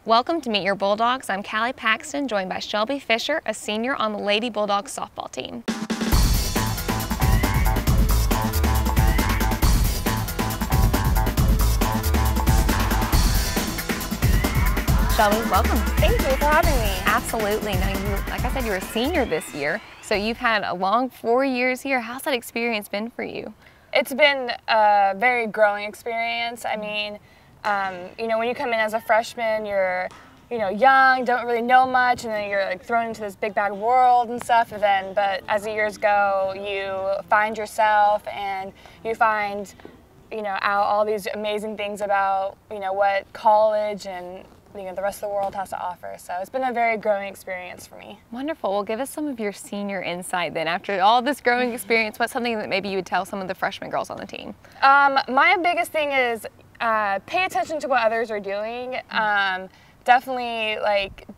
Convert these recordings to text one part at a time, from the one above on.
Welcome to Meet Your Bulldogs. I'm Callie Paxton, joined by Shelby Fisher, a senior on the Lady Bulldogs softball team. Shelby, welcome. Thank you for having me. Absolutely. Now, like I said, you're a senior this year, so you've had a long 4 years here. How's that experience been for you? It's been a very growing experience. I mean, when you come in as a freshman, you're, young, don't really know much, and then you're like thrown into this big bad world and stuff. But as the years go, you find yourself and you find, out all these amazing things about, what college and the rest of the world has to offer. So it's been a very growing experience for me. Wonderful. Well, give us some of your senior insight then. After all this growing experience, what's something that maybe you would tell some of the freshman girls on the team? My biggest thing is pay attention to what others are doing. Definitely,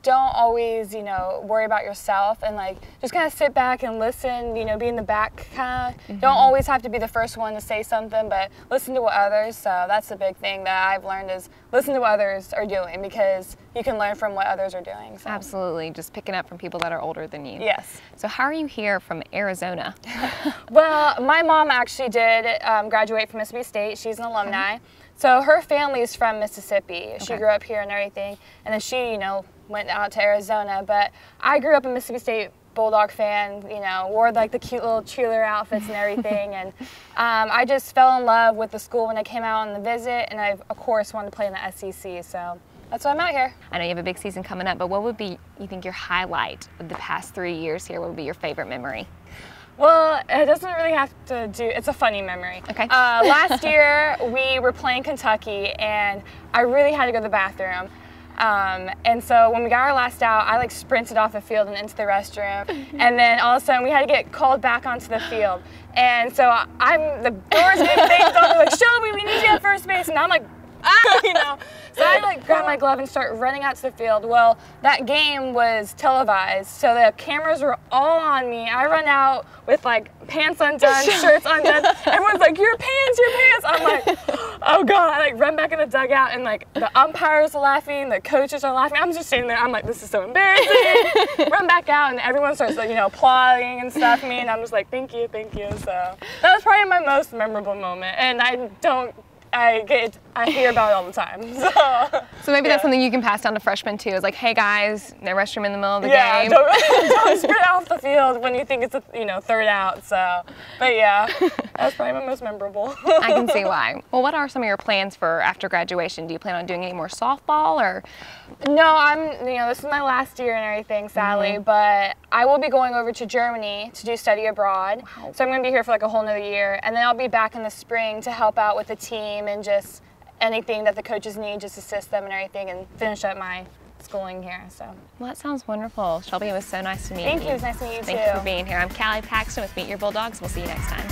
don't always, worry about yourself, and just kind of sit back and listen, be in the back kind of. Don't always have to be the first one to say something, but listen to what others. So that's the big thing that I've learned, is listen to what others are doing, because you can learn from what others are doing. So. Absolutely, just picking up from people that are older than you. Yes. So how are you here from Arizona? Well, my mom actually did graduate from Mississippi State. She's an alumni. Okay. So her family is from Mississippi. She grew up here and everything, and then she, went out to Arizona. But I grew up a Mississippi State Bulldog fan, wore the cute little cheerleader outfits and everything, and I just fell in love with the school when I came out on the visit, and I, of course, wanted to play in the SEC, so that's why I'm out here. I know you have a big season coming up, but what would be, you think, your highlight of the past 3 years here? What would be your favorite memory? Well, it doesn't really have to do, it's a funny memory. Okay. Last year, we were playing Kentucky, and I really had to go to the bathroom. And so when we got our last out, I sprinted off the field and into the restroom. And then all of a sudden, we had to get called back onto the field. And so the door's getting banged on. They're like, Shelby, we need you at first base. And I'm like, So I grab my glove and start running out to the field. Well, that game was televised, so the cameras were all on me. I run out with pants undone, shirts undone. Everyone's like, your pants, your pants. I'm like, oh God. I run back in the dugout, and the umpires are laughing, the coaches are laughing. I'm just sitting there. I'm like, this is so embarrassing. Run back out, and everyone starts applauding and stuff me, and I'm just like, thank you, thank you. So that was probably my most memorable moment, and I hear about it all the time. So maybe that's something you can pass down to freshmen too. Is like, hey guys, no restroom in the middle of the game. Yeah, don't sprint off the field when you think it's third out. So, but yeah, that's probably my most memorable. I can see why. Well, what are some of your plans for after graduation? Do you plan on doing any more softball or? No, this is my last year and everything, sadly, but I will be going over to Germany to do study abroad. Wow. So I'm going to be here for a whole nother year, and then I'll be back in the spring to help out with the team and just anything that the coaches need, just assist them and everything, and finish up my schooling here. So. Well, that sounds wonderful. Shelby, it was so nice to meet you. Thank you. It was nice to meet you too. Thank you for being here. I'm Callie Paxton with Meet Your Bulldogs. We'll see you next time.